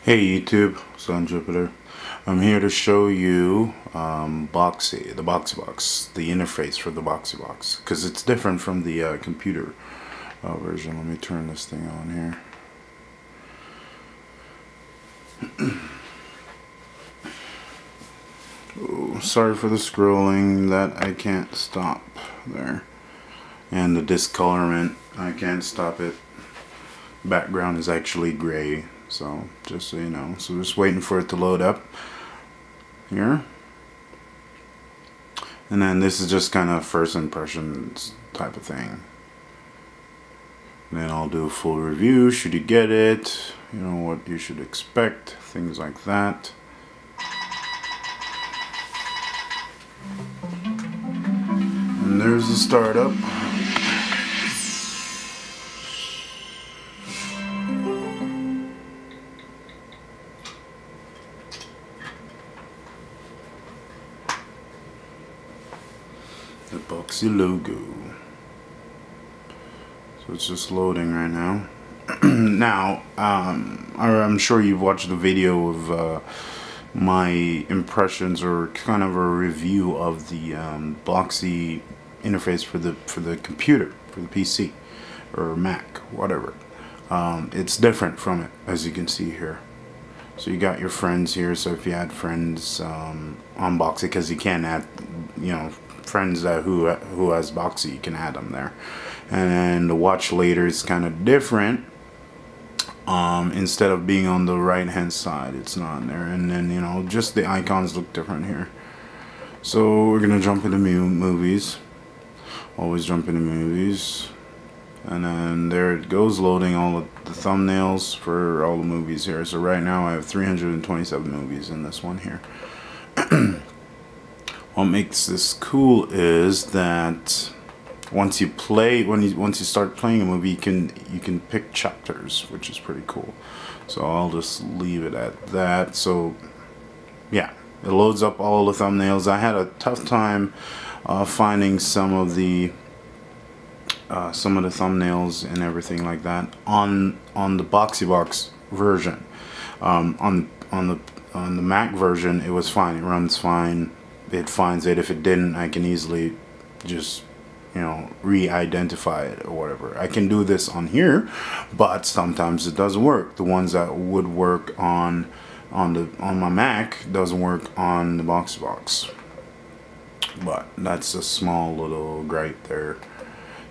Hey YouTube, Sun Jupiter. I'm here to show you Boxee, the Boxee Box, the interface for the Boxee Box, because it's different from the computer version. Let me turn this thing on here. Oh, sorry for the scrolling, that I can't stop there. And the discolorment, I can't stop it. Background is actually gray. So just so you know, so just waiting for it to load up here, and then this is just kind of first impressions type of thing. And then I'll do a full review, should you get it, you know, what you should expect, things like that. And there's the startup. The Boxee logo. So it's just loading right now. Now, I'm sure you've watched the video of my impressions or kind of a review of the Boxee interface for the computer, for the PC or Mac, whatever. It's different from it, as you can see here. So you got your friends here. So if you add friends on Boxee, because you can add, you know, friends that who has Boxee, you can add them there. And then the watch later is kind of different. Instead of being on the right hand side, it's not there. And then, you know, just the icons look different here. So we're gonna jump into movies. Always jump into movies. And then there it goes, loading all of the thumbnails for all the movies here. So right now I have 327 movies in this one here. What makes this cool is that once you start playing a movie, you can pick chapters, which is pretty cool. So I'll just leave it at that. So yeah, it loads up all the thumbnails. I had a tough time finding some of the thumbnails and everything like that on the Boxee Box version. On the Mac version, it was fine. It runs fine. It finds it. If it didn't, I can easily just, you know, re-identify it or whatever. I can do this on here, but sometimes it doesn't work. The ones that would work on my Mac doesn't work on the Boxee Box. But that's a small little gripe there.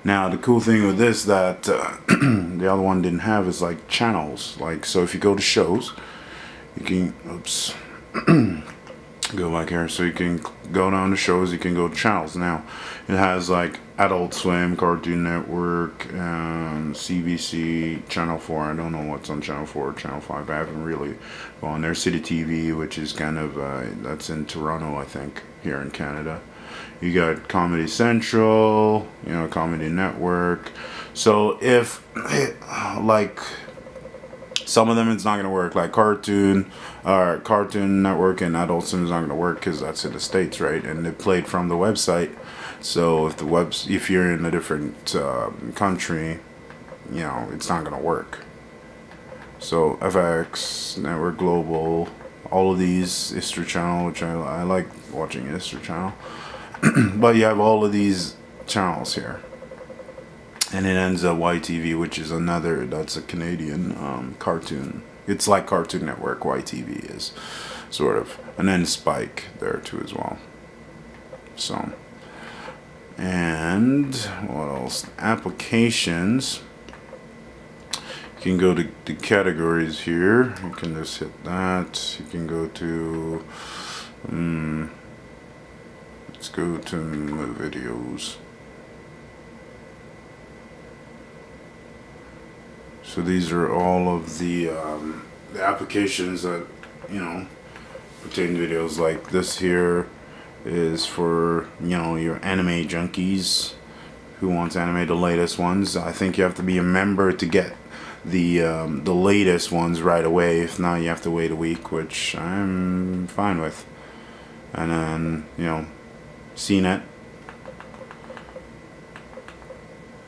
Now the cool thing with this that the other one didn't have is like channels. Like, so if you go to shows, you can, oops, go back here, so you can go down to shows, you can go to channels. Now it has like Adult Swim, Cartoon Network, CBC, Channel 4. I don't know what's on Channel 4 or Channel 5. I haven't really gone there. City TV, which is kind of that's in Toronto, I think, here in Canada. You got Comedy Central, you know, Comedy Network. So if like some of them, it's not gonna work, like Cartoon Network and Adult Swim is not gonna work because that's in the States, right? And they played from the website. So if you're in a different country, you know, it's not gonna work. So FX, Network Global, all of these, History Channel, which I like watching History Channel. But you have all of these channels here. And it ends at YTV, which is another, that's a Canadian cartoon. It's like Cartoon Network, YTV is, sort of. And then Spike there too as well. So, and what else? Applications. You can go to the categories here. You can just hit that. You can go to, let's go to videos. So these are all of the applications that, you know, pertain to videos. Like this here is for, you know, your anime junkies who wants anime, the latest ones. I think you have to be a member to get the latest ones right away. If not, you have to wait a week, which I'm fine with. And then, you know, CNET.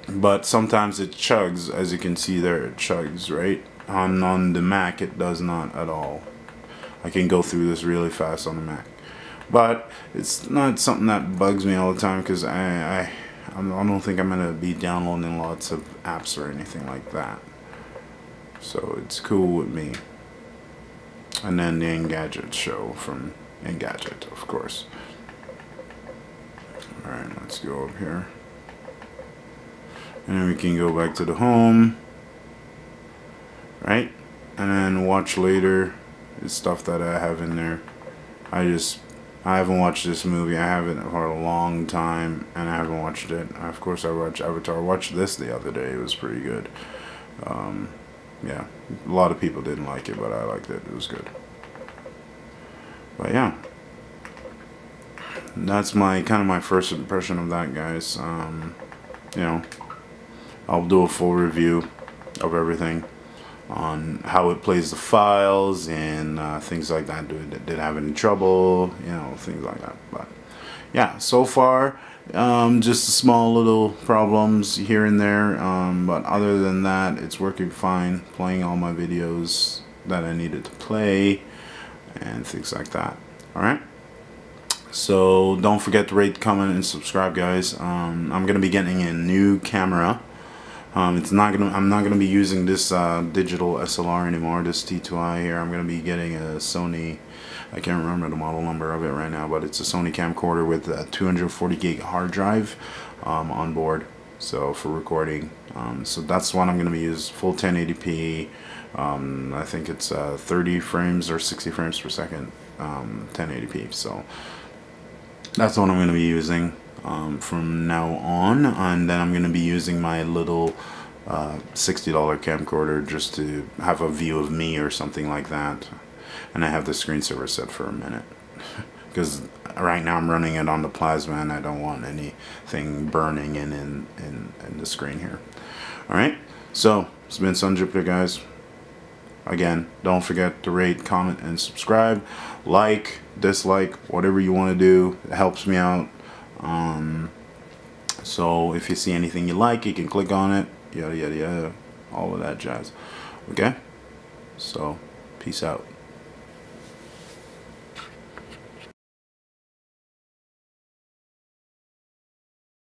But sometimes it chugs, as you can see there, it chugs, right? On the Mac, it does not at all. I can go through this really fast on the Mac, but it's not something that bugs me all the time, because I don't think I'm gonna be downloading lots of apps or anything like that. So it's cool with me. And then the Engadget show from Engadget, of course. Alright, let's go up here. And then we can go back to the home. Right? And then watch later is stuff that I have in there. I haven't watched this movie. I haven't for a long time, and I haven't watched it. Of course, I watched Avatar. I watched this the other day. It was pretty good. Yeah, a lot of people didn't like it, but I liked it. It was good. But yeah, that's my first impression of that, guys. You know, I'll do a full review of everything on how it plays the files and things like that. Did it have any trouble? You know, things like that. But yeah, so far, just small little problems here and there. But other than that, it's working fine. Playing all my videos that I needed to play and things like that. Alright? So don't forget to rate, comment, and subscribe, guys. I'm gonna be getting a new camera. I'm not gonna be using this digital SLR anymore. This T2i here. I'm gonna be getting a Sony. I can't remember the model number of it right now, but it's a Sony camcorder with a 240 gig hard drive on board. So for recording. So that's what I'm gonna be using. Full 1080p. I think it's 30 frames or 60 frames per second. 1080p. So that's what I'm going to be using from now on, and then I'm going to be using my little $60 camcorder just to have a view of me or something like that. And I have the screensaver set for a minute because right now I'm running it on the plasma and I don't want anything burning in the screen here. Alright, so it's been SunJupiter, guys. Again, don't forget to rate, comment, and subscribe. Like, dislike, whatever you want to do. It helps me out. So if you see anything you like, you can click on it. Yada, yada, yada. All of that jazz. Okay? So, peace out.